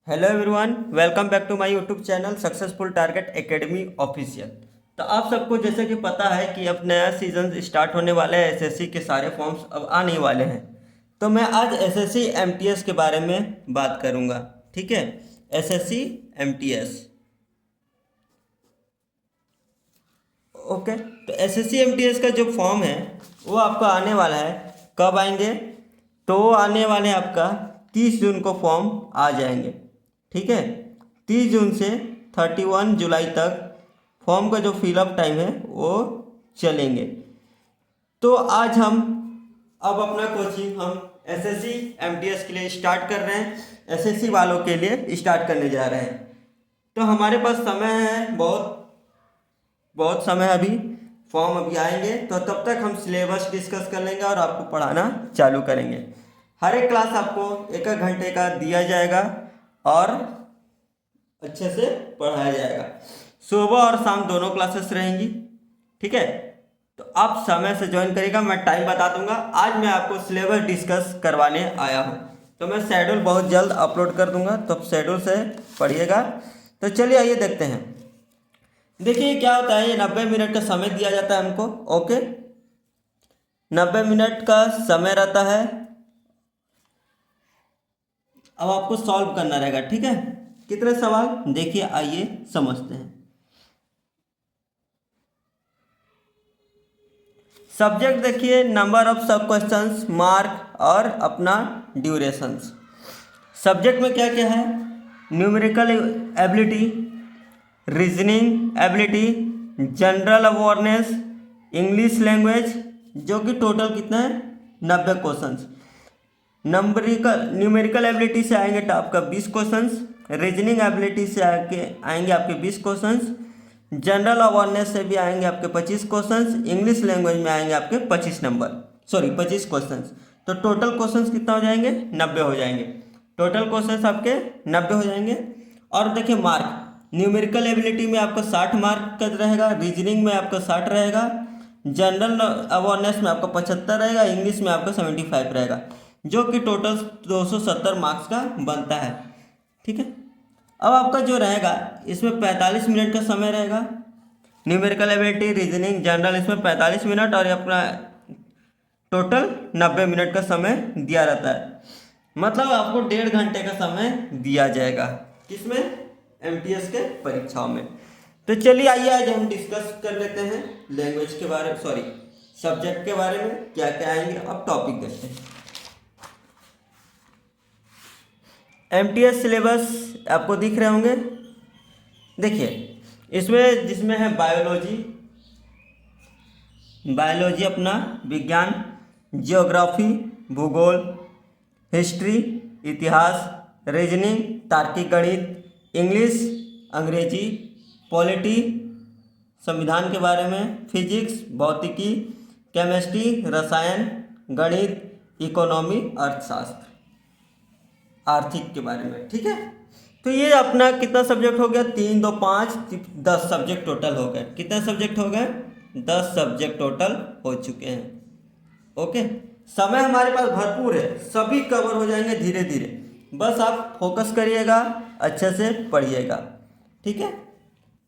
Hello everyone, welcome back to my YouTube channel successful target academy official. तो आप सबको जैसे कि पता है कि अब नया सीजन स्टार्ट होने वाला है। एसएससी के सारे फॉर्म्स अब आने वाले हैं। तो मैं आज एसएससी एमटीएस के बारे में बात करूंगा। ठीक है, एसएससी एमटीएस। ओके, तो एसएससी एमटीएस का जो फॉर्म है वो आपका आने वाला है। कब आएंगे? तो वो आने वाले हैं आपका 30 जून को फॉर्म आ जाएंगे। ठीक है, 30 जून से 31 जुलाई तक फॉर्म का जो फिलअप टाइम है वो चलेंगे। तो आज हम अब अपना कोचिंग हम एसएससी एमटीएस के लिए स्टार्ट कर रहे हैं। एसएससी वालों के लिए स्टार्ट करने जा रहे हैं। तो हमारे पास समय है, बहुत बहुत समय अभी। फॉर्म अभी आएंगे तो तब तक हम सिलेबस डिस्कस कर लेंगे और आपको पढ़ाना चालू करेंगे। हर एक क्लास आपको एक एक घंटे का दिया जाएगा और अच्छे से पढ़ाया जाएगा। सुबह और शाम दोनों क्लासेस रहेंगी। ठीक है, तो आप समय से ज्वाइन करिएगा। मैं टाइम बता दूंगा। आज मैं आपको सिलेबस डिस्कस करवाने आया हूँ। तो मैं शेड्यूल बहुत जल्द अपलोड कर दूंगा, तो शेड्यूल से पढ़िएगा। तो चलिए आइए देखते हैं। देखिए क्या होता है, ये 90 मिनट का समय दिया जाता है हमको। ओके, 90 मिनट का समय रहता है। अब आपको सॉल्व करना रहेगा। ठीक है, कितने सवाल देखिए, आइए समझते हैं। सब्जेक्ट देखिए, नंबर ऑफ सब क्वेश्चंस, मार्क और अपना ड्यूरेशंस। सब्जेक्ट में क्या क्या है? Numerical ability, reasoning ability, general awareness, English language, जो कि टोटल कितना है 90 क्वेश्चंस। नंबरिकल न्यूमेरिकल एबिलिटी से आएंगे तो आपका 20 क्वेश्चंस, रीजनिंग एबिलिटी से आएंगे आपके 20 क्वेश्चंस, जनरल अवेयरनेस से भी आएंगे आपके 25 क्वेश्चंस, इंग्लिश लैंग्वेज में आएंगे आपके 25 क्वेश्चंस। तो टोटल क्वेश्चंस कितना हो जाएंगे? 90 हो जाएंगे। टोटल क्वेश्चंस आपके 90 हो जाएंगे। और देखिए मार्क, न्यूमेरिकल एबिलिटी में आपका 60 मार्क का रहेगा, रीजनिंग में आपका 60 रहेगा, जनरल अवेयरनेस में आपका 75 रहेगा, इंग्लिश में आपका 75 रहेगा, जो कि टोटल 270 मार्क्स का बनता है। ठीक है, अब आपका जो रहेगा इसमें 45 मिनट का समय रहेगा। न्यूमेरिकल एबिलिटी, रीजनिंग, जनरल, इसमें 45 मिनट और ये अपना टोटल 90 मिनट का समय दिया रहता है। मतलब आपको 1.5 घंटे का समय दिया जाएगा। किसमें? एमटीएस के परीक्षाओं में। तो चलिए आइए आज हम डिस्कस कर लेते हैं लैंग्वेज के बारे में, सॉरी सब्जेक्ट के बारे में क्या क्या आएंगे। अब टॉपिक देखते हैं। एमटीएस सिलेबस आपको दिख रहे होंगे। देखिए इसमें जिसमें है बायोलॉजी, बायोलॉजी अपना विज्ञान, जियोग्राफी, भूगोल, हिस्ट्री, इतिहास, रीजनिंग, तार्किक गणित, इंग्लिश, अंग्रेजी, पॉलिटी, संविधान के बारे में, फिजिक्स, भौतिकी, केमिस्ट्री, रसायन, गणित, इकोनॉमी, अर्थशास्त्र, आर्थिक के बारे में। ठीक है, तो ये अपना कितना सब्जेक्ट हो गया? 3 2 5 10 सब्जेक्ट टोटल हो गए। कितने सब्जेक्ट हो गए? 10 सब्जेक्ट टोटल हो चुके हैं। ओके, समय हमारे पास भरपूर है, सभी कवर हो जाएंगे धीरे धीरे। बस आप फोकस करिएगा, अच्छे से पढ़िएगा। ठीक है,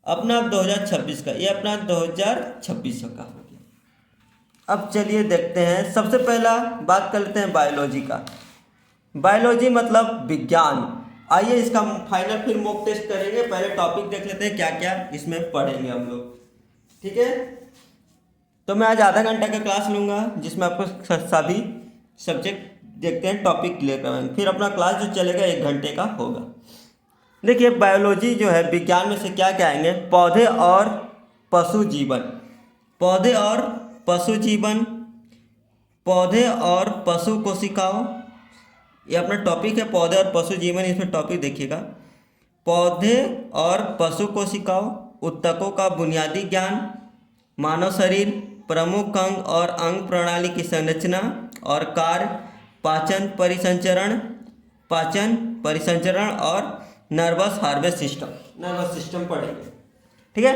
अपना 2026 का, ये अपना 2026 का हो गया। अब चलिए देखते हैं। सबसे पहला बात कर लेते हैं बायोलॉजी का। बायोलॉजी मतलब विज्ञान। आइए इसका फाइनल फिर मॉक टेस्ट करेंगे। पहले टॉपिक देख लेते हैं क्या क्या इसमें पढ़ेंगे हम लोग। ठीक है, तो मैं आज आधा घंटा का क्लास लूँगा जिसमें आपको सभी सब्जेक्ट देखते हैं, टॉपिक क्लियर करवाएंगे। फिर अपना क्लास जो चलेगा 1 घंटे का होगा। देखिए बायोलॉजी जो है विज्ञान में से क्या क्या आएंगे? पौधे और पशु जीवन, पौधे और पशु जीवन, पौधे और पशु कोशिकाओं, ये अपना टॉपिक है पौधे और पशु जीवन। इसमें टॉपिक देखिएगा, पौधे और पशु कोशिकाओं, ऊतकों का बुनियादी ज्ञान, मानव शरीर, प्रमुख अंग और अंग प्रणाली की संरचना और कार्य, पाचन परिसंचरण और नर्वस सिस्टम पढ़ेंगे। ठीक है,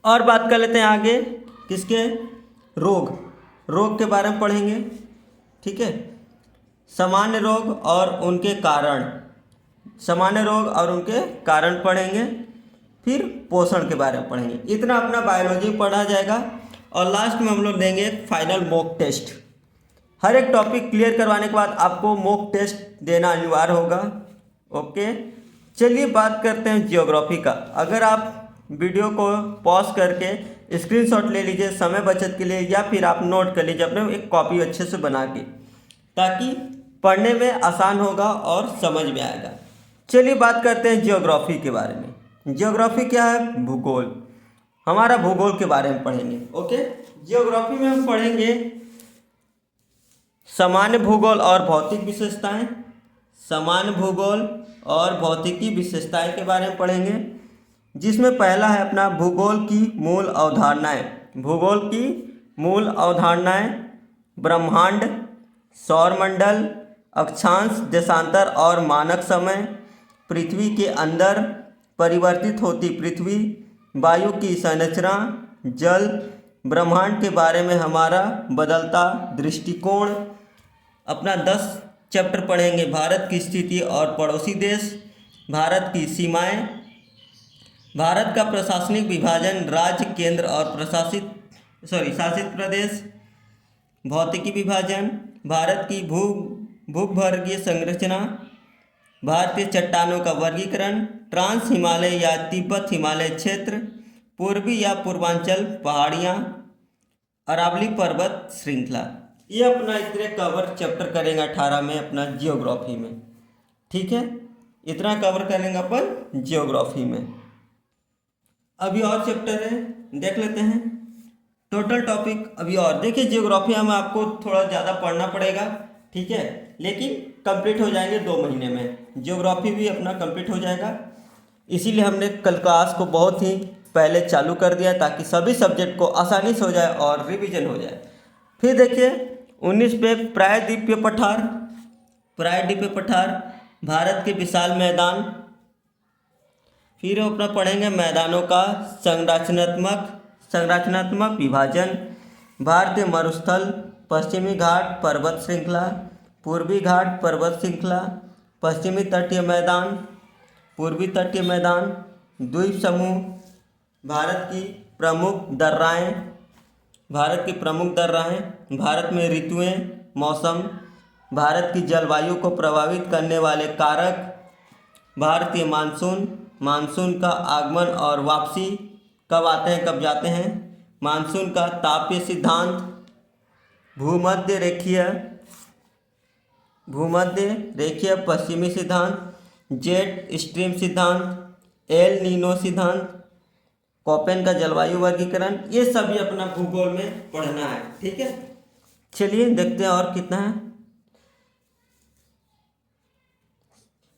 और बात कर लेते हैं आगे किसके? रोग के बारे में पढ़ेंगे। ठीक है, सामान्य रोग और उनके कारण, सामान्य रोग और उनके कारण पढ़ेंगे, फिर पोषण के बारे में पढ़ेंगे। इतना अपना बायोलॉजी पढ़ा जाएगा और लास्ट में हम लोग देंगे एक फाइनल मॉक टेस्ट। हर एक टॉपिक क्लियर करवाने के बाद आपको मॉक टेस्ट देना अनिवार्य होगा। ओके, चलिए बात करते हैं ज्योग्राफी का। अगर आप वीडियो को पॉज करके स्क्रीनशॉट ले लीजिए समय बचत के लिए, या फिर आप नोट कर लीजिए अपने एक कॉपी अच्छे से बना के, ताकि पढ़ने में आसान होगा और समझ में आएगा। चलिए बात करते हैं ज्योग्राफी के बारे में। ज्योग्राफी क्या है? भूगोल। हमारा भूगोल के बारे में पढ़ेंगे। ओके, ज्योग्राफी में हम पढ़ेंगे सामान्य भूगोल और भौतिक विशेषताएं, सामान्य भूगोल और भौतिकी विशेषताएं के बारे में पढ़ेंगे, जिसमें पहला है अपना भूगोल की मूल अवधारणाएं। भूगोल की मूल अवधारणाएं ब्रह्मांड, सौरमंडल, अक्षांश, देशांतर और मानक समय, पृथ्वी के अंदर परिवर्तित होती पृथ्वी, वायु की संरचना, जल, ब्रह्मांड के बारे में हमारा बदलता दृष्टिकोण। अपना 10 चैप्टर पढ़ेंगे भारत की स्थिति और पड़ोसी देश, भारत की सीमाएं, भारत का प्रशासनिक विभाजन, राज्य, केंद्र और शासित प्रदेश, भौतिकी विभाजन, भारत की भूगर्भीय संरचना, भारतीय चट्टानों का वर्गीकरण, ट्रांस हिमालय या तिब्बत हिमालय क्षेत्र, पूर्वी या पूर्वांचल पहाड़ियाँ, अरावली पर्वत श्रृंखला। ये अपना इतने कवर चैप्टर करेंगे 18 में अपना जियोग्राफी में। ठीक है, इतना कवर करेंगे अपन जियोग्राफी में। अभी और चैप्टर है, देख लेते हैं। टोटल टॉपिक अभी और देखिए, जियोग्राफी में आपको थोड़ा ज़्यादा पढ़ना पड़ेगा, ठीक है, लेकिन कंप्लीट हो जाएंगे 2 महीने में। जियोग्राफी भी अपना कंप्लीट हो जाएगा। इसीलिए हमने कल क्लास को बहुत ही पहले चालू कर दिया, ताकि सभी सब्जेक्ट को आसानी से हो जाए और रिवीजन हो जाए। फिर देखिए 19 पे प्रायद्वीपीय पठार। प्रायद्वीपीय पठार भारत के विशाल मैदान। फिर अपना पढ़ेंगे मैदानों का संरचनात्मक विभाजन, भारतीय मरुस्थल, पश्चिमी घाट पर्वत श्रृंखला, पूर्वी घाट पर्वत श्रृंखला, पश्चिमी तटीय मैदान, पूर्वी तटीय मैदान, द्वीप समूह, भारत की प्रमुख दर्राएं, भारत में ऋतुएं, मौसम, भारत की जलवायु को प्रभावित करने वाले कारक, भारतीय मानसून का आगमन और वापसी, कब आते हैं कब जाते हैं, मानसून का तापीय सिद्धांत, भूमध्य रेखीय पश्चिमी सिद्धांत, जेट स्ट्रीम सिद्धांत, एल नीनो सिद्धांत, कोपेन का जलवायु वर्गीकरण। ये सभी अपना भूगोल में पढ़ना है। ठीक है, चलिए देखते हैं और कितना है।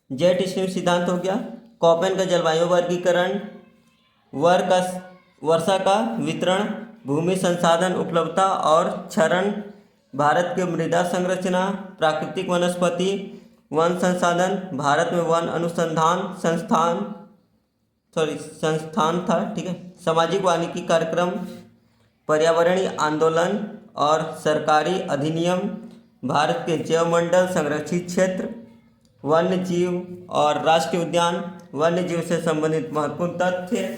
जेट स्ट्रीम सिद्धांत हो गया, कोपेन का जलवायु वर्गीकरण, वर्षा का वितरण, भूमि संसाधन उपलब्धता और क्षरण, भारत के मृदा संरचना, प्राकृतिक वनस्पति, वन संसाधन, भारत में वन अनुसंधान संस्थान था। ठीक है, सामाजिक वानिकी कार्यक्रम, पर्यावरणीय आंदोलन और सरकारी अधिनियम, भारत के जैवमंडल संरक्षित क्षेत्र, वन्य जीव और राष्ट्रीय उद्यान, वन्य जीव से संबंधित महत्वपूर्ण तथ्य,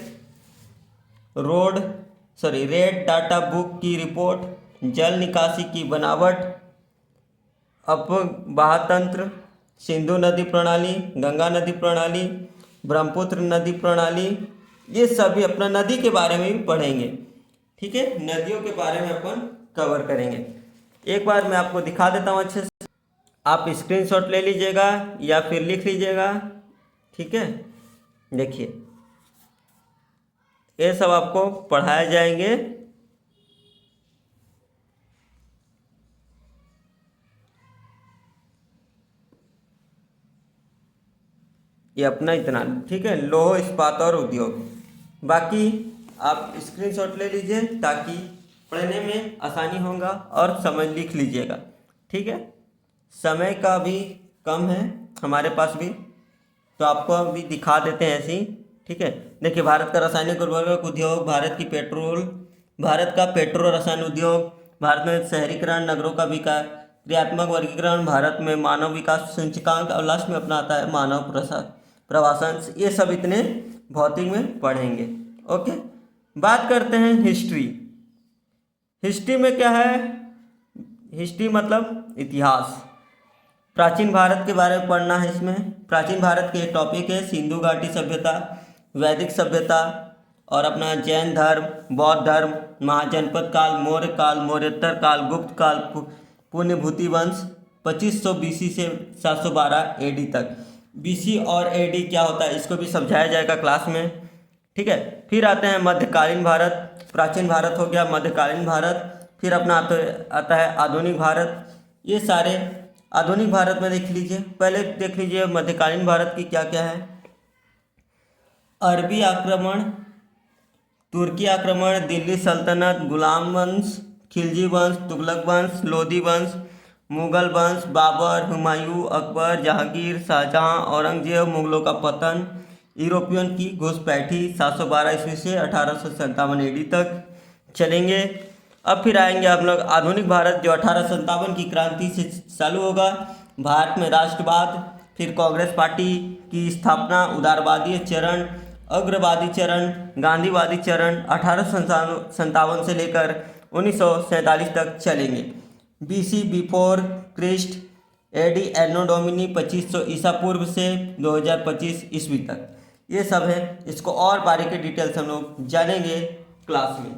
रेड डाटा बुक की रिपोर्ट, जल निकासी की बनावट, अपवाह तंत्र, सिंधु नदी प्रणाली, गंगा नदी प्रणाली, ब्रह्मपुत्र नदी प्रणाली। ये सभी अपना नदी के बारे में भी पढ़ेंगे। ठीक है, नदियों के बारे में अपन कवर करेंगे। एक बार मैं आपको दिखा देता हूँ अच्छे से, आप स्क्रीनशॉट ले लीजिएगा या फिर लिख लीजिएगा। ठीक है, देखिए ये सब आपको पढ़ाए जाएंगे। ये अपना इतना, ठीक है, लौह इस्पात और उद्योग। बाकी आप स्क्रीनशॉट ले लीजिए ताकि पढ़ने में आसानी होगा और समझ लिख लीजिएगा। ठीक है, समय का भी कम है हमारे पास भी, तो आपको अभी दिखा देते हैं ऐसे ही। ठीक है, देखिए भारत का रासायनिक उर्वरक उद्योग, भारत का पेट्रो रसायन उद्योग, भारत में शहरीकरण, नगरों का क्रियात्मक वर्गीकरण, भारत में मानव विकास सूचकांक, और लास्ट में अपना आता है मानव प्रवासन। ये सब इतने भौतिक में पढ़ेंगे। ओके, बात करते हैं हिस्ट्री। हिस्ट्री में क्या है? हिस्ट्री मतलब इतिहास। प्राचीन भारत के बारे में पढ़ना है इसमें। प्राचीन भारत के टॉपिक है सिंधु घाटी सभ्यता, वैदिक सभ्यता, और अपना जैन धर्म, बौद्ध धर्म, महाजनपद काल, मौर्य काल, मौर्योत्तर काल, गुप्त काल, पुण्यभूति वंश 2500 BC से 712 AD तक। BC और AD क्या होता है इसको भी समझाया जाएगा क्लास में, ठीक है। फिर आते हैं मध्यकालीन भारत। प्राचीन भारत हो गया, मध्यकालीन भारत, फिर अपना आता है आधुनिक भारत। ये सारे आधुनिक भारत में देख लीजिए। पहले देख लीजिए मध्यकालीन भारत की क्या क्या है। अरबी आक्रमण, तुर्की आक्रमण, दिल्ली सल्तनत, गुलाम वंश, खिलजी वंश, तुगलक वंश, लोधी वंश, मुगल वंश, बाबर, हुमायूं, अकबर, जहांगीर, शाहजहां, औरंगजेब, मुगलों का पतन, यूरोपियन की घुसपैठी 712 ईस्वी से 1857 AD तक चलेंगे। अब फिर आएंगे आप लोग आधुनिक भारत, जो 1857 की क्रांति से चालू होगा। भारत में राष्ट्रवाद, फिर कांग्रेस पार्टी की स्थापना, उदारवादी चरण, अग्रवादी चरण, गांधीवादी चरण 1857 से लेकर 1947 तक चलेंगे। BC बिफोर क्रिस्ट, AD एनो डोमिनी 2500 ईसा पूर्व से 2025 ईस्वी तक। ये सब है, इसको और बारीकी डिटेल्स हम लोग जानेंगे क्लास में।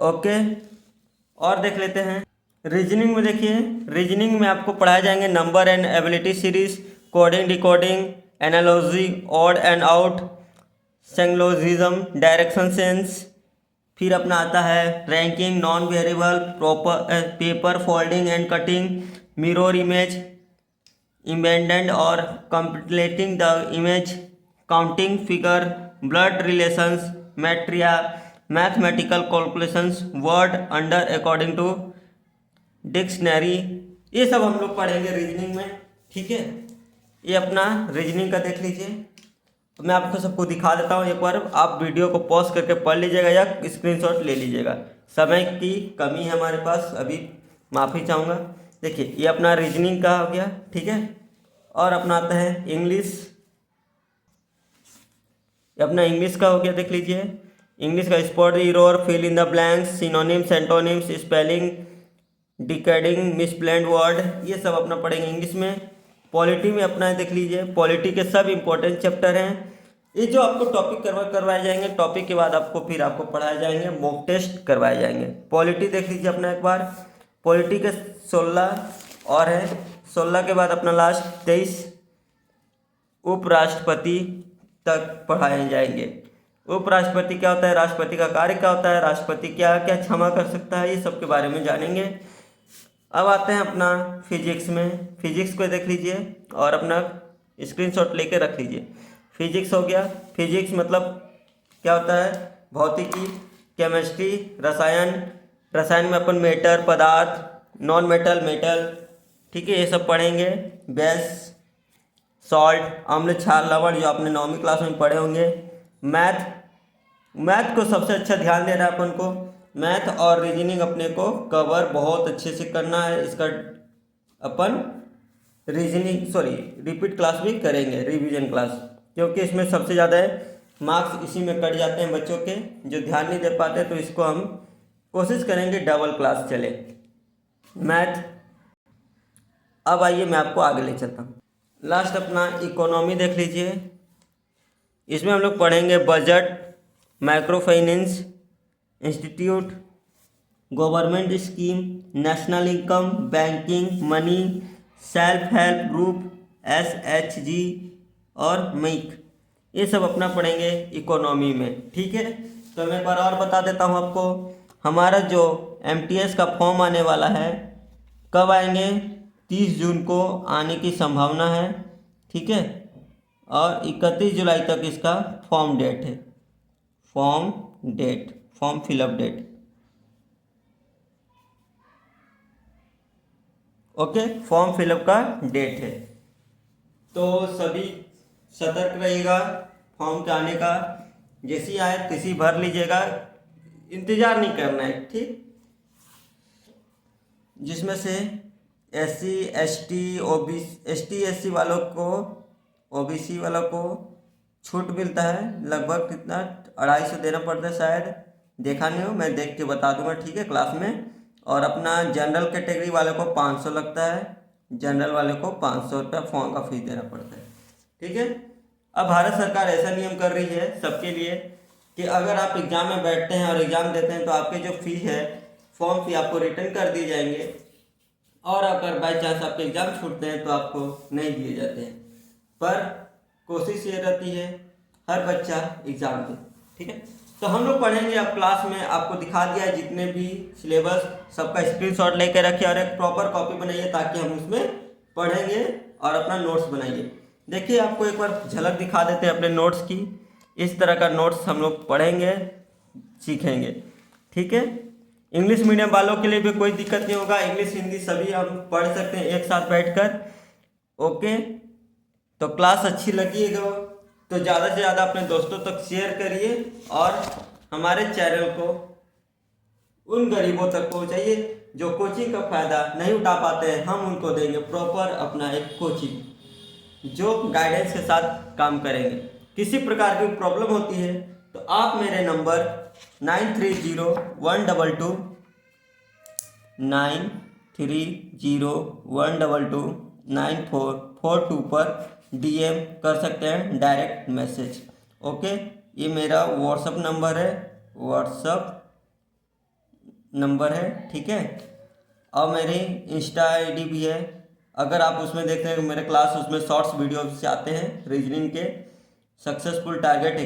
ओके, और देख लेते हैं रीजनिंग में। देखिए रीजनिंग में आपको पढ़ाए जाएंगे number and ability series, coding decoding, analogy, odd and out, syllogism, direction sense. फिर अपना आता है ranking, non variable, proper paper folding and cutting, mirror image, embedded और completing the image, counting figure, blood relations, matrix, mathematical calculations, word under according to dictionary. ये सब हम लोग पढ़ेंगे रीजनिंग में, ठीक है। ये अपना रीजनिंग का देख लीजिए। मैं आपको सबको दिखा देता हूँ एक बार, आप वीडियो को पॉज करके पढ़ लीजिएगा या स्क्रीनशॉट ले लीजिएगा। समय की कमी है हमारे पास, अभी माफ़ी चाहूँगा। देखिए ये अपना रीजनिंग का हो गया, ठीक है। और अपना आता है इंग्लिश, ये अपना इंग्लिश का हो गया, देख लीजिए। इंग्लिश का spot error, fill in the blanks, synonyms, antonyms, spelling, decoding, misspelled word, ये सब अपना पढ़ेंगे इंग्लिश में। पॉलिटी में अपना है, देख लीजिए पॉलिटी के सब इंपॉर्टेंट चैप्टर हैं। ये जो आपको टॉपिक करवाए जाएंगे, टॉपिक के बाद आपको पढ़ाए जाएंगे, मॉक टेस्ट करवाए जाएंगे। पॉलिटी देख लीजिए अपना एक बार। पॉलिटी के 16 और है, 16 के बाद अपना लास्ट 23 उपराष्ट्रपति तक पढ़ाए जाएंगे। उपराष्ट्रपति क्या होता है, राष्ट्रपति का कार्य क्या होता है, राष्ट्रपति क्या क्या क्षमा कर सकता है, ये सब के बारे में जानेंगे। अब आते हैं अपना फिजिक्स में। फिजिक्स को देख लीजिए और अपना स्क्रीनशॉट लेके रख लीजिए। फिजिक्स हो गया। फिजिक्स मतलब क्या होता है, भौतिकी, केमिस्ट्री, रसायन। रसायन में अपन मेटर, पदार्थ, नॉन मेटल, मेटल, ठीक है, ये सब पढ़ेंगे। बेस, सॉल्ट, अम्ल, क्षार, लवण, जो आपने 9वीं क्लास में पढ़े होंगे। मैथ को सबसे अच्छा ध्यान देना है अपन को। मैथ और रीजनिंग अपने को कवर बहुत अच्छे से करना है। इसका अपन रिपीट क्लास भी करेंगे, रिवीजन क्लास, क्योंकि इसमें सबसे ज़्यादा मार्क्स इसी में कट जाते हैं बच्चों के, जो ध्यान नहीं दे पाते। तो इसको हम कोशिश करेंगे डबल क्लास चले मैथ। अब आइए मैं आपको आगे ले चलता हूँ। लास्ट अपना इकोनॉमी देख लीजिए। इसमें हम लोग पढ़ेंगे budget, micro finance institute, government scheme, national income, banking, money, self help group, SHG और मैक, ये सब अपना पढ़ेंगे इकोनॉमी में, ठीक है। तो मैं एक बार और बता देता हूँ आपको, हमारा जो MTS का फॉर्म आने वाला है, कब आएंगे, 30 जून को आने की संभावना है, ठीक है। और 31 जुलाई तक इसका फॉर्म डेट है, form fill up date. Okay, form fill up का डेट है। तो सभी सतर्क रहिएगा फॉर्म के आने का। जैसी आए तैसी भर लीजिएगा, इंतज़ार नहीं करना है, ठीक। जिसमें से SC ST SC वालों को, OBC वालों को छूट मिलता है लगभग कितना 250 देना पड़ता है शायद, देखा नहीं हो, मैं देख के बता दूंगा, ठीक है, क्लास में। और अपना जनरल कैटेगरी वाले को 500 लगता है, जनरल वाले को 500 रुपया फॉर्म का फीस देना पड़ता है, ठीक है। अब भारत सरकार ऐसा नियम कर रही है सबके लिए कि अगर आप एग्ज़ाम में बैठते हैं और एग्ज़ाम देते हैं तो आपके जो फ़ी है, फॉर्म फ़ी आपको रिटर्न कर दिए जाएंगे, और अगर बाई चांस आपके एग्ज़ाम छूटते हैं तो आपको नहीं दिए जाते हैं। पर कोशिश ये रहती है हर बच्चा एग्ज़ाम दे, ठीक है। तो हम लोग पढ़ेंगे अब क्लास में, आपको दिखा दिया है जितने भी सिलेबस, सबका स्क्रीनशॉट लेके रखिए और एक प्रॉपर कॉपी बनाइए ताकि हम उसमें पढ़ेंगे और अपना नोट्स बनाइए। देखिए आपको एक बार झलक दिखा देते हैं अपने नोट्स की। इस तरह का नोट्स हम लोग पढ़ेंगे, सीखेंगे, ठीक है। इंग्लिश मीडियम वालों के लिए भी कोई दिक्कत नहीं होगा, इंग्लिश हिंदी सभी हम पढ़ सकते हैं एक साथ बैठकर, ओके। तो क्लास अच्छी लगी है तो ज़्यादा से ज़्यादा अपने दोस्तों तक शेयर करिए और हमारे चैनल को उन गरीबों तक पहुंचाइए जो कोचिंग का फ़ायदा नहीं उठा पाते हैं। हम उनको देंगे प्रॉपर अपना एक कोचिंग जो गाइडेंस के साथ काम करेंगे। किसी प्रकार की प्रॉब्लम होती है तो आप मेरे नंबर 9301229442 पर DM कर सकते हैं, डायरेक्ट मैसेज, ओके। ये मेरा व्हाट्सअप नंबर है, ठीक है। और मेरी इंस्टा ID भी है, अगर आप उसमें देखते हैं मेरे क्लास, उसमें शॉर्ट्स वीडियो से आते हैं रीजनिंग के, सक्सेसफुल टारगेट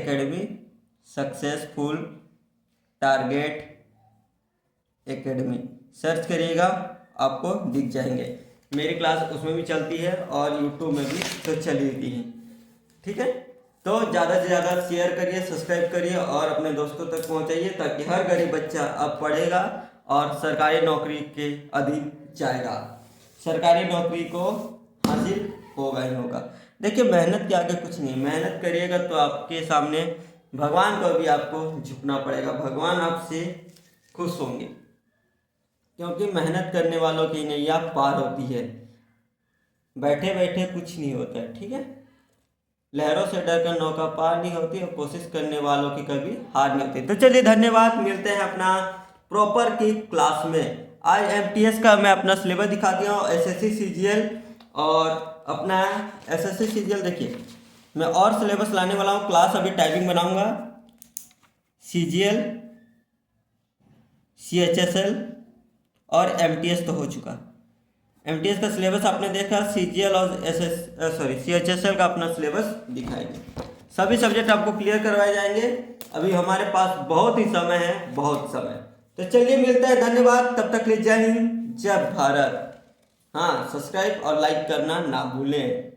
एकेडमी सर्च करिएगा, आपको दिख जाएंगे। मेरी क्लास उसमें भी चलती है और यूट्यूब में भी तो चली रहती है, ठीक है। तो ज़्यादा से ज़्यादा शेयर करिए, सब्सक्राइब करिए और अपने दोस्तों तक पहुंचाइए ताकि हर गरीब बच्चा अब पढ़ेगा और सरकारी नौकरी के अधीन जाएगा, सरकारी नौकरी को हासिल होगा ही होगा। देखिए मेहनत के आगे कुछ नहीं, मेहनत करिएगा तो आपके सामने भगवान को भी आपको झुकना पड़ेगा, भगवान आपसे खुश होंगे, क्योंकि मेहनत करने वालों की नैया पार होती है, बैठे बैठे कुछ नहीं होता है, ठीक है। लहरों से डरकर नौका पार नहीं होती और कोशिश करने वालों की कभी हार नहीं होती। तो चलिए धन्यवाद, मिलते हैं अपना प्रॉपर की क्लास में। IMTS का मैं अपना सिलेबस दिखा दिया हूँ, SSC CGL और अपना SSC CGL देखिए मैं और सिलेबस लाने वाला हूँ, क्लास अभी टाइपिंग बनाऊँगा, CGL CHSL और MTS तो हो चुका। MTS का सिलेबस आपने देखा, CGL और CHSL का अपना सिलेबस दिखाएंगे, सभी सब्जेक्ट आपको क्लियर करवाए जाएंगे। अभी हमारे पास बहुत ही समय है, बहुत समय। तो चलिए मिलते हैं, धन्यवाद, तब तक के लिए जय हिंद जय भारत। हाँ, सब्सक्राइब और लाइक करना ना भूलें।